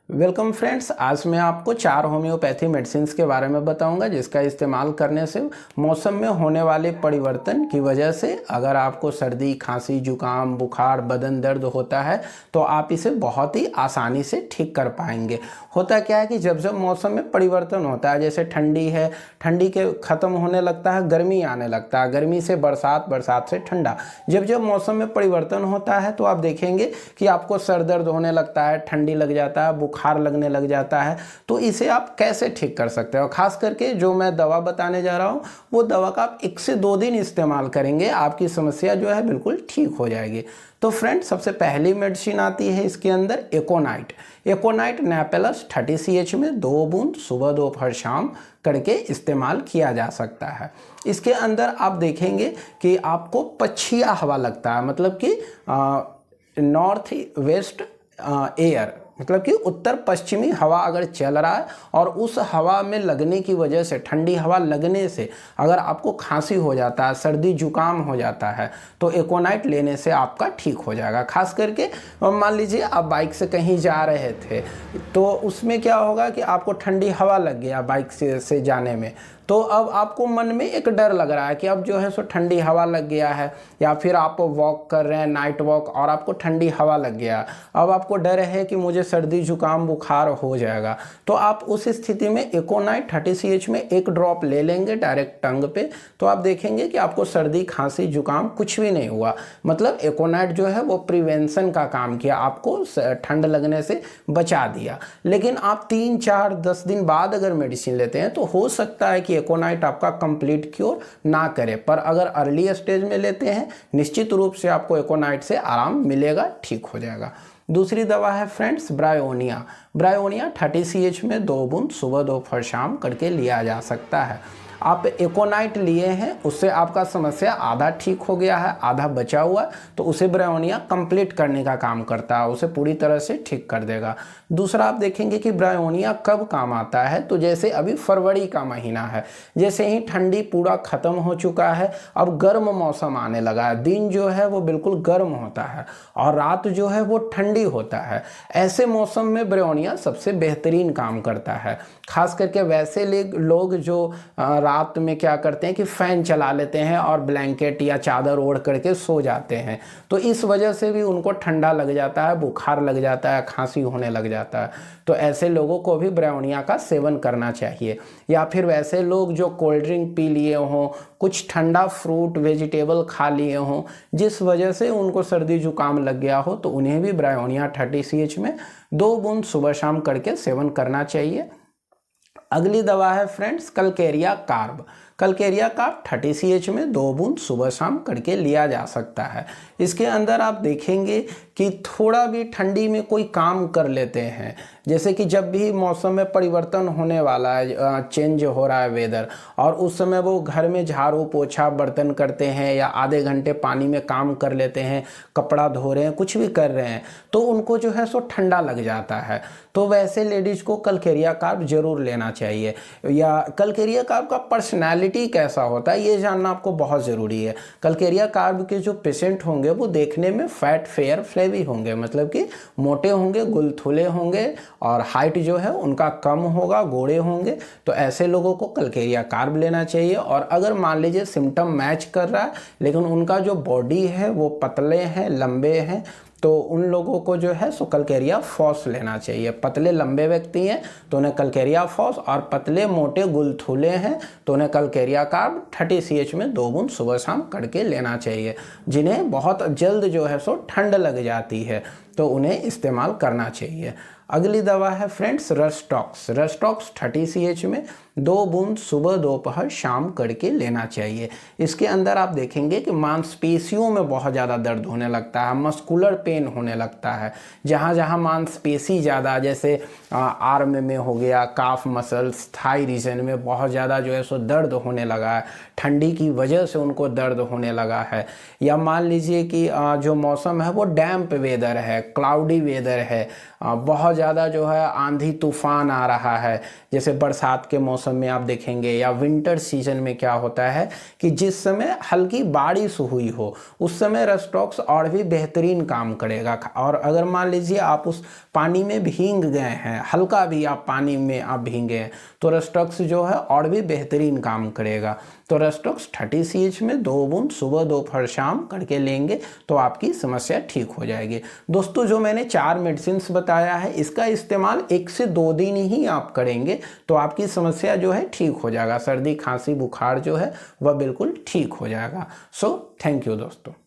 Welcome friends. आज मैं आपको 4 होम्योपैथी मेडिसिन के बारे में बताऊंगा जिसका इस्तेमाल करने से मौसम में होने वाले परिवर्तन की वजह से अगर आपको सर्दी, खांसी, जुकाम, बुखार, बदन दर्द होता है तो आप इसे बहुत ही आसानी से ठीक कर पाएंगे। होता क्या है कि जब जब मौसम में परिवर्तन होता है, जैसे ठंडी है, ठंडी के ख़त्म होने लगता है, गर्मी आने लगता है, गर्मी से बरसात, बरसात से ठंडा। जब जब मौसम में परिवर्तन होता है तो आप देखेंगे कि आपको सर दर्द होने लगता है, ठंडी लग जाता है, बुखार लगने लग जाता है। तो इसे आप कैसे ठीक कर सकते हो? खास करके जो मैं दवा बताने जा रहा हूँ वो दवा का आप 1 से 2 दिन इस्तेमाल करेंगे, आपकी समस्या जो है बिल्कुल ठीक हो जाएगी। तो फ्रेंड, सबसे पहली मेडिसिन आती है इसके अंदर एकोनाइट। एकोनाइट नेपेलस 30 CH में 2 बूंद सुबह, दोपहर, शाम करके इस्तेमाल किया जा सकता है। इसके अंदर आप देखेंगे कि आपको पछिया हवा लगता है, मतलब कि नॉर्थ वेस्ट एयर, मतलब कि उत्तर पश्चिमी हवा अगर चल रहा है और उस हवा में लगने की वजह से, ठंडी हवा लगने से अगर आपको खांसी हो जाता है, सर्दी जुकाम हो जाता है तो एकोनाइट लेने से आपका ठीक हो जाएगा। खास करके मान लीजिए आप बाइक से कहीं जा रहे थे तो उसमें क्या होगा कि आपको ठंडी हवा लग गया बाइक से जाने में, तो अब आपको मन में एक डर लग रहा है कि अब जो है सो ठंडी हवा लग गया है, या फिर आप वॉक कर रहे हैं नाइट वॉक और आपको ठंडी हवा लग गया, अब आपको डर है कि मुझे सर्दी जुकाम बुखार हो जाएगा। तो आप उस स्थिति में एकोनाइट 30 CH में 1 ड्रॉप ले लेंगे डायरेक्ट टंग पे, तो आप देखेंगे कि आपको सर्दी, खांसी, जुकाम कुछ भी नहीं हुआ। मतलब एकोनाइट जो है वो प्रिवेंशन का काम किया, आपको ठंड लगने से बचा दिया। लेकिन आप 3, 4, 10 दिन बाद अगर मेडिसिन लेते हैं तो हो सकता है कि एकोनाइट आपका कंप्लीट क्योर ना करे, पर अगर अर्ली स्टेज में लेते हैं निश्चित रूप से आपको एकोनाइट से आराम मिलेगा, ठीक हो जाएगा। दूसरी दवा है फ्रेंड्स ब्रायोनिया। ब्रायोनिया 30 CH में 2 बूंद सुबह, दोपहर, शाम करके लिया जा सकता है। आप एकोनाइट लिए हैं, उससे आपका समस्या आधा ठीक हो गया है, आधा बचा हुआ, तो उसे ब्रायोनिया कंप्लीट करने का काम करता है, उसे पूरी तरह से ठीक कर देगा। दूसरा आप देखेंगे कि ब्रायोनिया कब काम आता है, तो जैसे अभी फरवरी का महीना है, जैसे ही ठंडी पूरा ख़त्म हो चुका है, अब गर्म मौसम आने लगा है, दिन जो है वो बिल्कुल गर्म होता है और रात जो है वो ठंडी होता है। ऐसे मौसम में ब्रायोनिया सबसे बेहतरीन काम करता है। खास करके वैसे लोग जो रात में क्या करते हैं कि फ़ैन चला लेते हैं और ब्लैंकेट या चादर ओढ़ करके सो जाते हैं, तो इस वजह से भी उनको ठंडा लग जाता है, बुखार लग जाता है, खांसी होने लग जाता है। तो ऐसे लोगों को भी ब्रायोनिया का सेवन करना चाहिए। या फिर वैसे लोग जो कोल्ड ड्रिंक पी लिए हों, कुछ ठंडा फ्रूट वेजिटेबल खा लिए हों, जिस वजह से उनको सर्दी जुकाम लग गया हो, तो उन्हें भी ब्रायोनिया 30 CH में 2 बूंद सुबह शाम करके सेवन करना चाहिए। अगली दवा है friends Calcarea carb. Calcarea carb 30 CH में 2 बूंद सुबह शाम करके लिया जा सकता है। इसके अंदर आप देखेंगे कि थोड़ा भी ठंडी में कोई काम कर लेते हैं, जैसे कि जब भी मौसम में परिवर्तन होने वाला है, चेंज हो रहा है वेदर, और उस समय वो घर में झाड़ू पोछा बर्तन करते हैं या आधे घंटे पानी में काम कर लेते हैं, कपड़ा धो रहे हैं, कुछ भी कर रहे हैं, तो उनको जो है सो ठंडा लग जाता है। तो वैसे लेडीज़ को कलकेरिया कार्ब जरूर लेना चाहिए। या कलकेरिया कार्ब का पर्सनैलिटी कैसा होता है ये जानना आपको बहुत ज़रूरी है। कलकेरिया कार्ब के जो पेशेंट होंगे वो देखने में फैट, फेयर, फ्लेवी होंगे, मतलब कि मोटे होंगे, गुलथुले होंगे और हाइट जो है उनका कम होगा, गोरे होंगे। तो ऐसे लोगों को कलकेरिया कार्ब लेना चाहिए। और अगर मान लीजिए सिम्टम मैच कर रहा है लेकिन उनका जो बॉडी है वो पतले हैं, लंबे हैं, तो उन लोगों को जो है सो कलकेरिया फॉस लेना चाहिए। पतले लंबे व्यक्ति हैं तो उन्हें कलकेरिया फॉस, और पतले मोटे गुलथुले हैं तो उन्हें कलकेरिया कार्ब 30 CH में 2 बूंद सुबह शाम करके लेना चाहिए। जिन्हें बहुत जल्द जो है सो ठंड लग जाती है तो उन्हें इस्तेमाल करना चाहिए। अगली दवा है फ्रेंड्स रस्टॉक्स। रस्टॉक्स 30 CH में 2 बूंद सुबह, दोपहर, शाम करके लेना चाहिए। इसके अंदर आप देखेंगे कि मांसपेशियों में बहुत ज़्यादा दर्द होने लगता है, मस्कुलर पेन होने लगता है, जहाँ जहाँ मांसपेशी ज़्यादा, जैसे आर्म में हो गया, काफ मसल्स, थाई रीजन में बहुत ज़्यादा जो है सो दर्द होने लगा है, ठंडी की वजह से उनको दर्द होने लगा है। या मान लीजिए कि जो मौसम है वो डैम्प वेदर है, क्लाउडी वेदर है, बहुत ज़्यादा जो है आंधी तूफान आ रहा है, जैसे बरसात के मौसम में आप देखेंगे, या विंटर सीजन में क्या होता है कि जिस समय हल्की बारिश हुई हो उस समय रेस्टॉक्स और भी बेहतरीन काम करेगा। और अगर मान लीजिए आप उस पानी में भीग गए हैं, हल्का भी आप पानी में आप भीगे हैं, तो रेस्टॉक्स जो है और भी बेहतरीन काम करेगा। तो रेस्टॉक्स 30 CH में 2 बूंद सुबह दोपहर शाम करके लेंगे तो आपकी समस्या ठीक हो जाएगी। दोस्तों, जो मैंने 4 मेडिसिन बताया है इसका इस्तेमाल 1 से 2 दिन ही आप करेंगे तो आपकी समस्या जो है ठीक हो जाएगा। सर्दी खांसी बुखार जो है वह बिल्कुल ठीक हो जाएगा। सो थैंक यू दोस्तों।